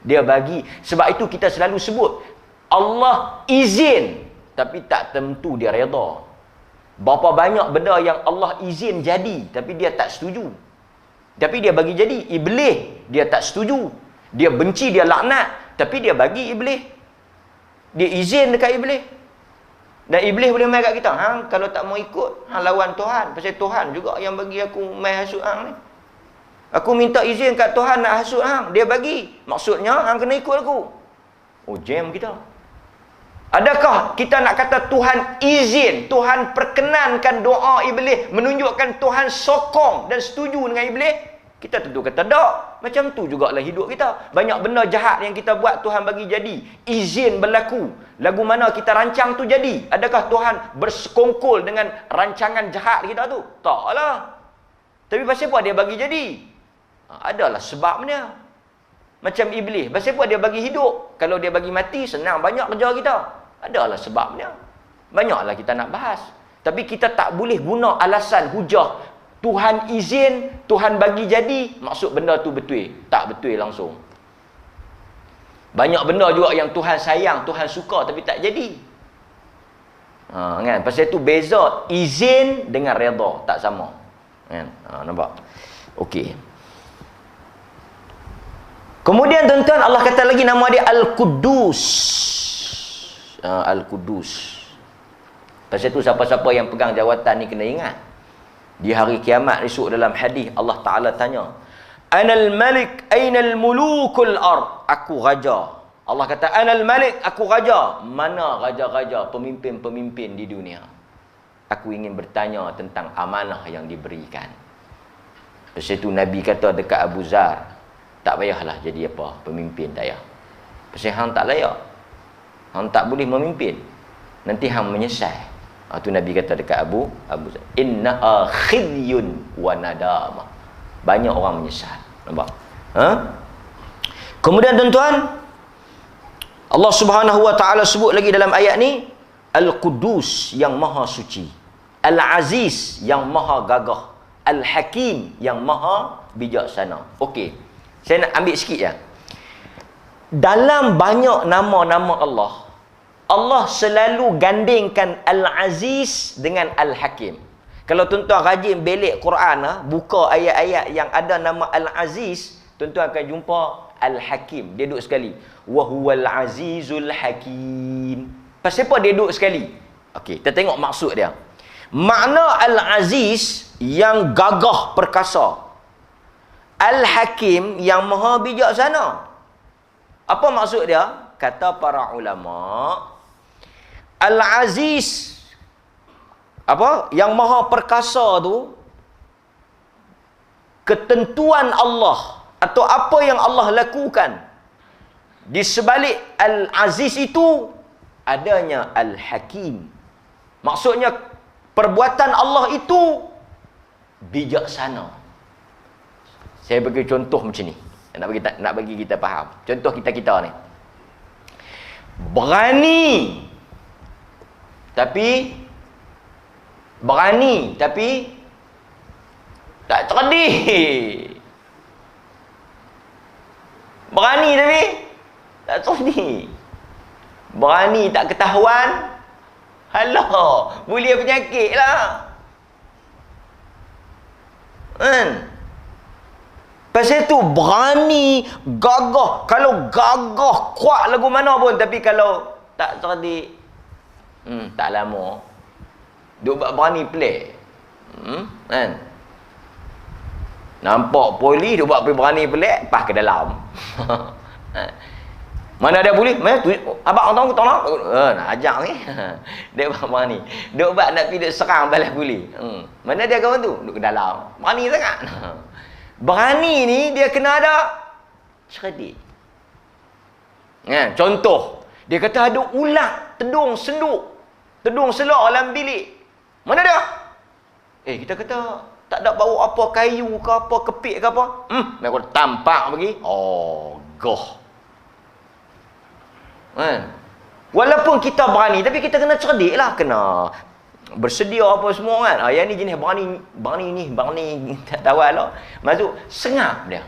Dia bagi. Sebab itu kita selalu sebut Allah izin tapi tak tentu dia redha. Berapa banyak benda yang Allah izin jadi tapi dia tak setuju. Tapi dia bagi jadi. Iblis dia tak setuju. Dia benci, dia laknat, tapi dia bagi iblis. Dia izin dekat iblis. Dan iblis boleh main kat kita. Kalau tak mau ikut, lawan Tuhan. Pasal Tuhan juga yang bagi aku main hasut hang ni. Aku minta izin kat Tuhan nak hasut hang, dia bagi. Maksudnya hang kena ikut aku. Oh, jam kita. Adakah kita nak kata Tuhan izin, Tuhan perkenankan doa iblis, menunjukkan Tuhan sokong dan setuju dengan iblis? Kita tentu kata tak. Macam tu jugalah hidup kita. Banyak benda jahat yang kita buat Tuhan bagi jadi. Izin berlaku. Lagu mana kita rancang tu jadi. Adakah Tuhan bersekongkol dengan rancangan jahat kita tu? Taklah. Tapi pasal apa dia bagi jadi? Adalah sebabnya. Macam iblis. Pasal apa dia bagi hidup? Kalau dia bagi mati, senang banyak kerja kita. Adalah sebabnya. Banyaklah kita nak bahas. Tapi kita tak boleh guna alasan hujah Tuhan izin, Tuhan bagi jadi, maksud benda tu betul. Tak betul langsung. Banyak benda juga yang Tuhan sayang, Tuhan suka tapi tak jadi. Kan? Pasal tu beza izin dengan redha, tak sama. Kan? Nampak? Okey. Kemudian tuan-tuan, Allah kata lagi nama dia Al-Quddus. Al-Quddus. Pasal tu siapa-siapa yang pegang jawatan ni kena ingat. Di hari kiamat esok dalam hadis Allah Ta'ala tanya, Anal Malik, Ainal Mulukul Ard. Aku raja. Allah kata, Anal Malik, aku raja. Mana raja-raja, pemimpin-pemimpin di dunia? Aku ingin bertanya tentang amanah yang diberikan. Lepas itu Nabi kata dekat Abu Zar, tak payahlah jadi apa, pemimpin tak payah. Pasal hang tak layak. Hang tak boleh memimpin. Nanti hang menyesal. Tu Nabi kata dekat Abu Zar, inna khizyun wa nadama. Banyak orang menyesal. Nampak? Kemudian tuan-tuan, Allah Subhanahu wa taala sebut lagi dalam ayat ni, Al-Quddus yang maha suci, Al-Aziz yang maha gagah, Al-Hakim yang maha bijaksana. Okey. Saya nak ambil sikit ya. Dalam banyak nama-nama Allah, Allah selalu gandingkan Al-Aziz dengan Al-Hakim. Kalau tuan-tuan rajin belik Quran, buka ayat-ayat yang ada nama Al-Aziz, tuan-tuan akan jumpa Al-Hakim. Dia duduk sekali. Wa huwal azizul hakim. Pasal apa dia duduk sekali? Okey, kita tengok maksud dia. Makna Al-Aziz yang gagah perkasa. Al-Hakim yang maha bijaksana. Apa maksud dia? Kata para ulama, Al-Aziz yang maha perkasa tu, ketentuan Allah atau apa yang Allah lakukan di sebalik Al-Aziz itu adanya Al-Hakim. Maksudnya perbuatan Allah itu bijaksana. Saya bagi contoh macam ni, nak bagi kita faham. Contoh kita ni, berani tapi tak cerdik. Berani tapi tak cerdik. Berani tak ketahuan. Halah, boleh penyakit lah. Kan? Pasal tu berani, gagah. Kalau gagah kuat lagu mana pun, tapi kalau tak cerdik, tak lama. Duk buat berani pelik. Kan? Nampak polis dia buat berani pelik, pas ke dalam. Mana ada polis? Mana tu? Abang tahu tolong. Nak ajak ni. Dia buat berani. Dia buat nak pergi serang balas polis. Mana dia kawan tu? Duduk ke dalam. Berani sangat. Berani ni dia kena ada cerdik. Contoh, dia kata ada ulat tedung senduk, tedung selak dalam bilik. Mana dia? Kita kata tak ada bawa apa kayu ke apa, kepik ke apa. Mereka tampak bagi. Goh. Walaupun kita berani, tapi kita kena cerdik lah. Kena bersedia apa semua kan. Yang ni jenis berani tak tahu lah. Masuk, sengap dia.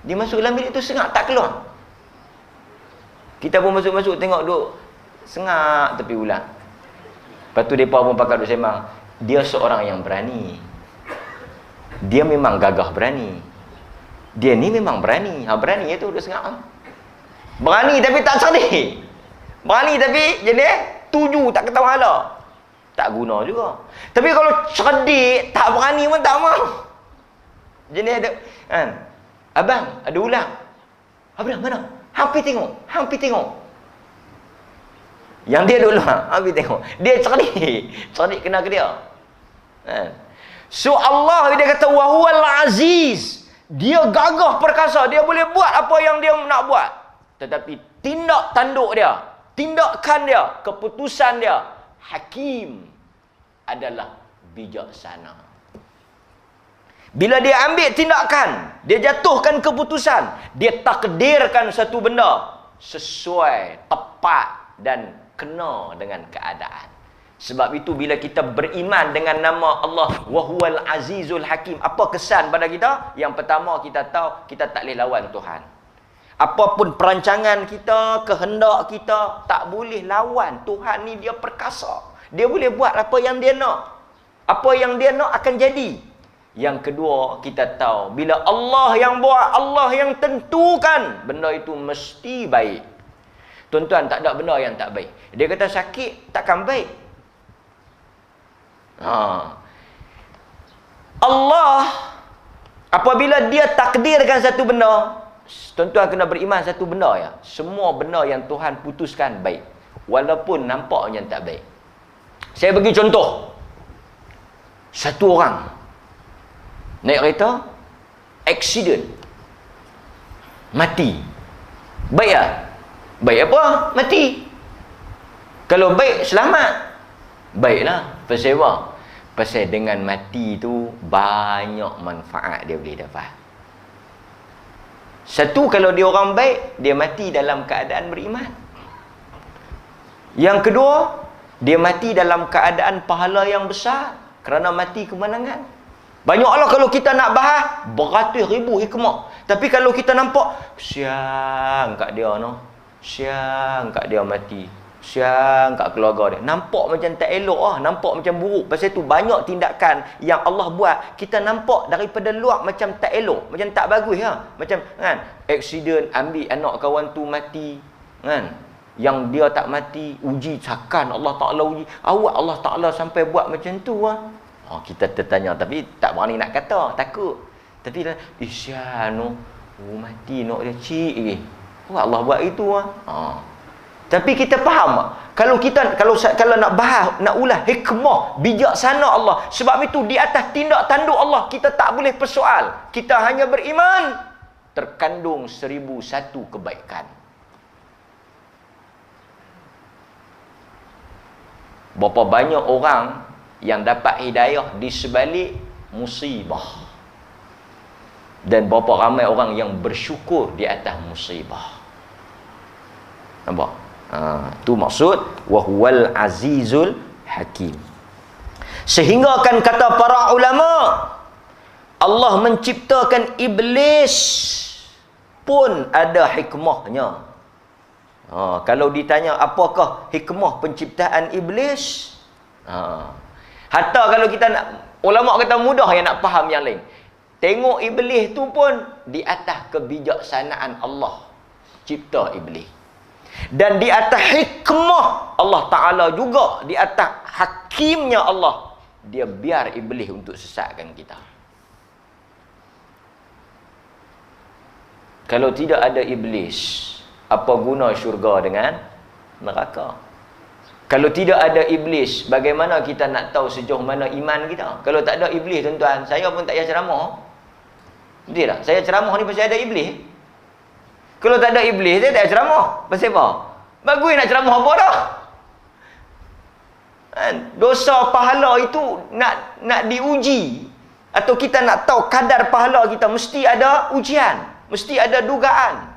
Dia masuk dalam bilik tu sengap, tak keluar. Kita pun masuk-masuk tengok duk sengap tepi ulat. Lepas tu mereka pun pakai duk sembang. Dia seorang yang berani. Dia memang gagah berani. Dia ni memang berani. Berani itu duk sengap. Berani tapi tak cerdik. Berani tapi jenis tuju tak ketawa hala. Tak guna juga. Tapi kalau cerdik tak berani pun tak mau. Jenis ada kan. Abang, ada ulat. Abang mana? Hampir tengok. Yang dia dulu hampir tengok. Dia cerdik. Cerdik kena ke dia. So Allah dia kata wa huwal aziz. Dia gagah perkasa, dia boleh buat apa yang dia nak buat. Tetapi tindak tanduk dia, tindakan dia, keputusan dia hakim adalah bijaksana. Bila dia ambil tindakan, dia jatuhkan keputusan, dia takdirkan satu benda sesuai, tepat dan kena dengan keadaan. Sebab itu bila kita beriman dengan nama Allah Wahuwal Azizul Hakim, apa kesan pada kita? Yang pertama kita tahu kita tak boleh lawan Tuhan. Apapun perancangan kita, kehendak kita, tak boleh lawan. Tuhan ni dia perkasa. Dia boleh buat apa yang dia nak. Apa yang dia nak akan jadi. Yang kedua, kita tahu bila Allah yang buat, Allah yang tentukan, benda itu mesti baik. Tuan-tuan, tak ada benda yang tak baik. Dia kata sakit, takkan baik. Allah apabila dia takdirkan satu benda, tuan-tuan kena beriman satu benda ya. Semua benda yang Tuhan putuskan baik, walaupun nampaknya tak baik. Saya bagi contoh. Satu orang naik kereta, accident, mati. Baik tak? Baik apa? Mati. Kalau baik, selamat. Baiklah. Pasal apa? Pasal dengan mati tu banyak manfaat dia boleh dapat. Satu, kalau dia orang baik, dia mati dalam keadaan beriman. Yang kedua, dia mati dalam keadaan pahala yang besar kerana mati kemenangan. Banyaklah kalau kita nak bahas beratus ribu hikmah. Tapi kalau kita nampak siang kat dia no. Siang kat dia mati. Siang kat keluarga dia. Nampak macam tak elok nampak macam buruk. Pasal tu banyak tindakan yang Allah buat, kita nampak daripada luar macam tak elok, macam tak bagus Macam kan, accident, ambil anak kawan tu mati kan. Yang dia tak mati, uji cakan Allah Taala uji. Awak Allah Taala sampai buat macam tu kita tertanya tapi tak berani nak kata, takut. Tapi dah isyanu mati nak dia cik lagi. Allah buat itu Tapi kita faham kalau nak bahas, nak ulas hikmah bijaksana Allah. Sebab itu di atas tindak tanduk Allah kita tak boleh persoal. Kita hanya beriman terkandung 1001 kebaikan. Berapa banyak orang yang dapat hidayah di sebalik musibah. Dan berapa ramai orang yang bersyukur di atas musibah. Nampak? Tu maksud Wahuwal Azizul Hakim. Sehingga kan kata para ulama, Allah menciptakan iblis pun ada hikmahnya. Kalau ditanya apakah hikmah penciptaan iblis, hatta kalau kita nak, ulama kata mudah yang nak faham yang lain. Tengok iblis tu pun di atas kebijaksanaan Allah cipta iblis. Dan di atas hikmah Allah Ta'ala juga, di atas hakimnya Allah, dia biar iblis untuk sesatkan kita. Kalau tidak ada iblis, apa guna syurga dengan neraka? Kalau tidak ada iblis, bagaimana kita nak tahu sejauh mana iman kita? Kalau tak ada iblis, tuan-tuan, saya pun tak payah ceramah. Betul tak? Saya ceramah ni pasal ada iblis. Kalau tak ada iblis, saya tak payah ceramah. Pasal apa? Bagus nak ceramah apa dah? Dosa pahala itu nak diuji. Atau kita nak tahu kadar pahala kita, mesti ada ujian. Mesti ada dugaan.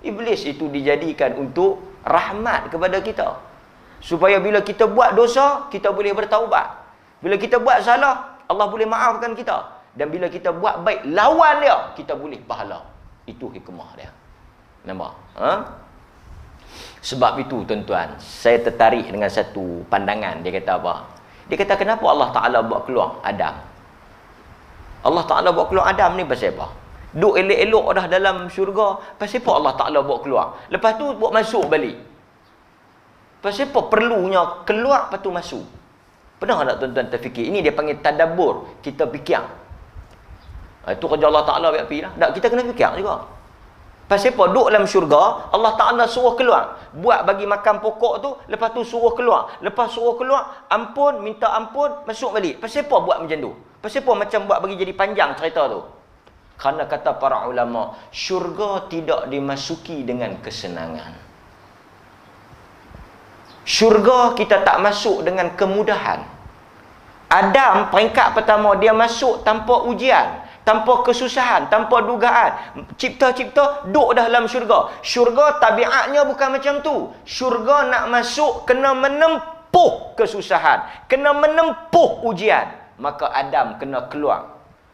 Iblis itu dijadikan untuk rahmat kepada kita. Supaya bila kita buat dosa, kita boleh bertaubat. Bila kita buat salah, Allah boleh maafkan kita. Dan bila kita buat baik lawan dia, kita boleh pahala. Itu hikmah dia. Nampak? Sebab itu tuan-tuan, saya tertarik dengan satu pandangan. Dia kata apa? Dia kata kenapa Allah Ta'ala buat keluar Adam? Allah Ta'ala buat keluar Adam ni pasal apa? Duk elok-elok dah dalam syurga, pasal apa Allah Ta'ala buat keluar? Lepas tu buat masuk balik. Pasal apa perlunya keluar lepas tu masuk? Pernah tak tuan-tuan terfikir? Ini dia panggil tadabbur. Kita fikir. Itu kerja Allah Ta'ala biar pergi lah. Tak, kita kena fikir juga. Pasal apa? Duk dalam syurga, Allah Ta'ala suruh keluar. Buat bagi makan pokok tu, lepas tu suruh keluar. Lepas suruh keluar, ampun, minta ampun, masuk balik. Pasal apa buat macam tu? Pasal apa macam buat bagi jadi panjang cerita tu? Kerana kata para ulama, syurga tidak dimasuki dengan kesenangan. Syurga kita tak masuk dengan kemudahan. Adam peringkat pertama, dia masuk tanpa ujian, tanpa kesusahan, tanpa dugaan. Cipta-cipta duduk dalam syurga. Syurga tabiatnya bukan macam tu. Syurga nak masuk kena menempuh kesusahan, kena menempuh ujian. Maka Adam kena keluar.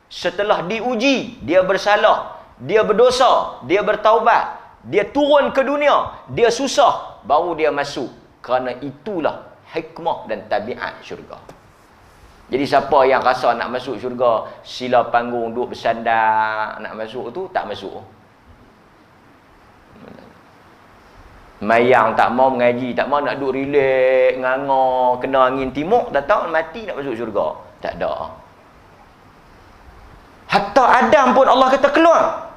Setelah diuji, dia bersalah, dia berdosa, dia bertaubat, dia turun ke dunia, dia susah, baru dia masuk. Kerana itulah hikmah dan tabiat syurga. Jadi siapa yang rasa nak masuk syurga, sila panggung, duduk bersandar, nak masuk tu, tak masuk. Mayang tak mau mengaji, tak mau nak duduk relax, ngangor, kena angin timur, dah tahu mati nak masuk syurga. Tak ada. Hatta Adam pun Allah kata keluar.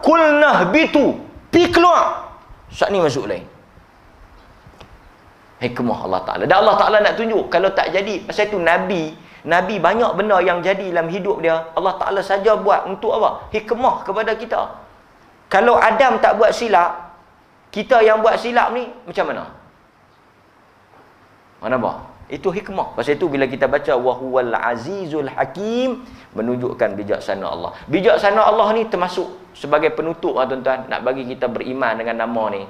Kulnah bitu, pi keluar. Saat ni masuk lain. Hikmah Allah Ta'ala. Dan Allah Ta'ala nak tunjuk, kalau tak jadi, pasal itu Nabi banyak benda yang jadi dalam hidup dia, Allah Ta'ala saja buat untuk apa? Hikmah kepada kita. Kalau Adam tak buat silap, kita yang buat silap ni, macam mana? Mana apa? Itu hikmah. Pasal itu bila kita baca wahuwal azizul hakim, menunjukkan bijaksana Allah. Bijaksana Allah ni termasuk sebagai penutup tuan-tuan, nak bagi kita beriman dengan nama ni.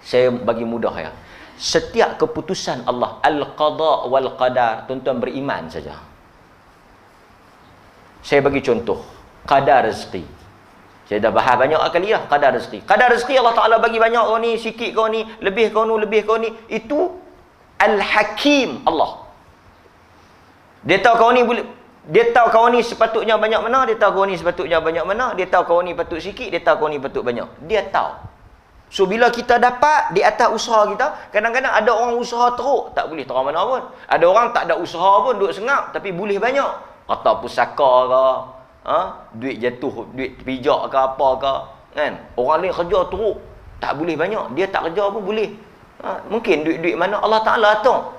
Saya bagi mudah ya. Setiap keputusan Allah, al-qada wal qadar, tuan-tuan beriman saja. Saya bagi contoh, qadar rezeki. Saya dah bahas banyak kali dah qadar rezeki. Qadar rezeki Allah Taala bagi banyak kau ni, sikit kau ni, lebih kau ni, itu Al-Hakim Allah. Dia tahu kau ni boleh, dia tahu kau ni sepatutnya banyak mana, dia tahu kau ni sepatutnya banyak mana, dia tahu kau ni patut sikit, dia tahu kau ni patut banyak. Dia tahu. So bila kita dapat di atas usaha kita, kadang-kadang ada orang usaha teruk, tak boleh terang mana pun. Ada orang tak ada usaha pun, duduk sengap tapi boleh banyak. Atau pusaka ke, duit jatuh, duit pijak ke apa ke, kan? Orang lain kerja teruk, tak boleh banyak, dia tak kerja pun boleh. Mungkin duit-duit mana Allah Ta'ala tahu.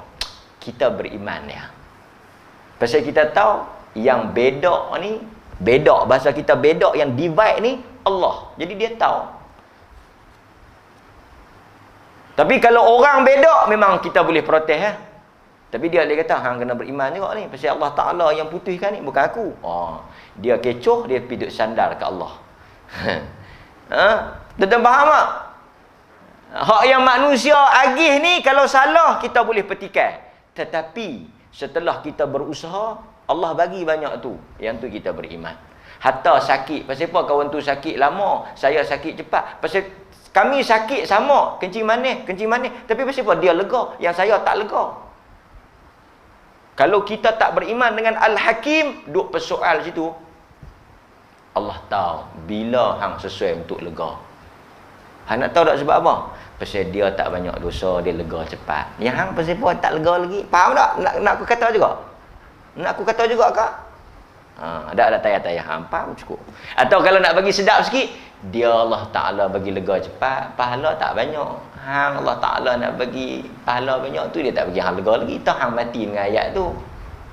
Kita beriman ya. Pasal kita tahu yang bedak ni, bedak bahasa kita bedak, yang divide ni Allah. Jadi dia tahu. Tapi kalau orang bedak, memang kita boleh protes ya. Tapi dia kata, hang kena beriman juga ni. Pasal Allah Ta'ala yang putuskan ni, bukan aku. Dia kecoh, dia pergi duduk sandar ke Allah. Tuan-tuan faham tak? Hak yang manusia agih ni, kalau salah, kita boleh petikai. Tetapi, setelah kita berusaha, Allah bagi banyak tu. Yang tu kita beriman. Hatta sakit. Pasal apa kawan tu sakit lama, saya sakit cepat? Pasal kami sakit sama, kencing manis. Tapi pasal apa dia lega, yang saya tak lega? Kalau kita tak beriman dengan Al-Hakim, duk persoal situ, Allah tahu bila hang sesuai untuk lega. Hang nak tahu tak sebab apa? Pasal dia tak banyak dosa, dia lega cepat. Yang hang pasal apa tak lega lagi? Faham tak? Nak aku kata juga? Nak aku kata juga kak? Ada tayar-tayar. Faham cukup. Atau kalau nak bagi sedap sikit, dia Allah Ta'ala bagi lega cepat, pahala tak banyak. Hang Allah Ta'ala nak bagi pahala banyak tu, dia tak bagi hang lega lagi. Tahu hang mati dengan ayat tu.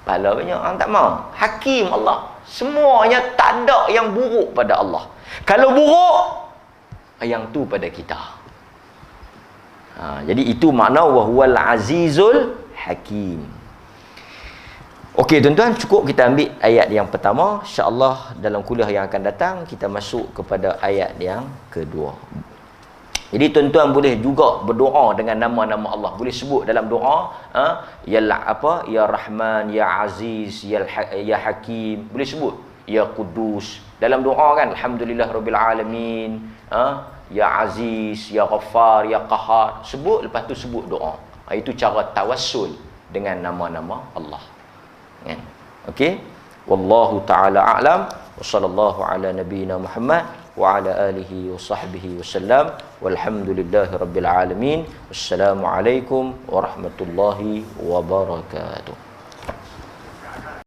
Pahala banyak, hang tak mau. Hakim Allah. Semuanya tak ada yang buruk pada Allah. Kalau buruk, yang tu pada kita. Jadi itu makna wahuwal azizul hakim. Okey tuan-tuan, cukup kita ambil ayat yang pertama. InsyaAllah dalam kuliah yang akan datang kita masuk kepada ayat yang kedua. Jadi tuan-tuan boleh juga berdoa dengan nama-nama Allah. Boleh sebut dalam doa, ya Rahman, ya Aziz, ya Hakim. Boleh sebut ya Qudus. Dalam doa kan, alhamdulillah rabbil alamin, ya Aziz, ya Ghaffar, ya Qahar. Sebut, lepas tu sebut doa. Itu cara tawassul dengan nama-nama Allah. Okey, wallahu taala a'lam wa sallallahu ala nabiyyina Muhammad wa ala alihi wa sahbihi wasallam walhamdulillahi rabbil alamin. Wassalamu alaikum warahmatullahi wabarakatuh.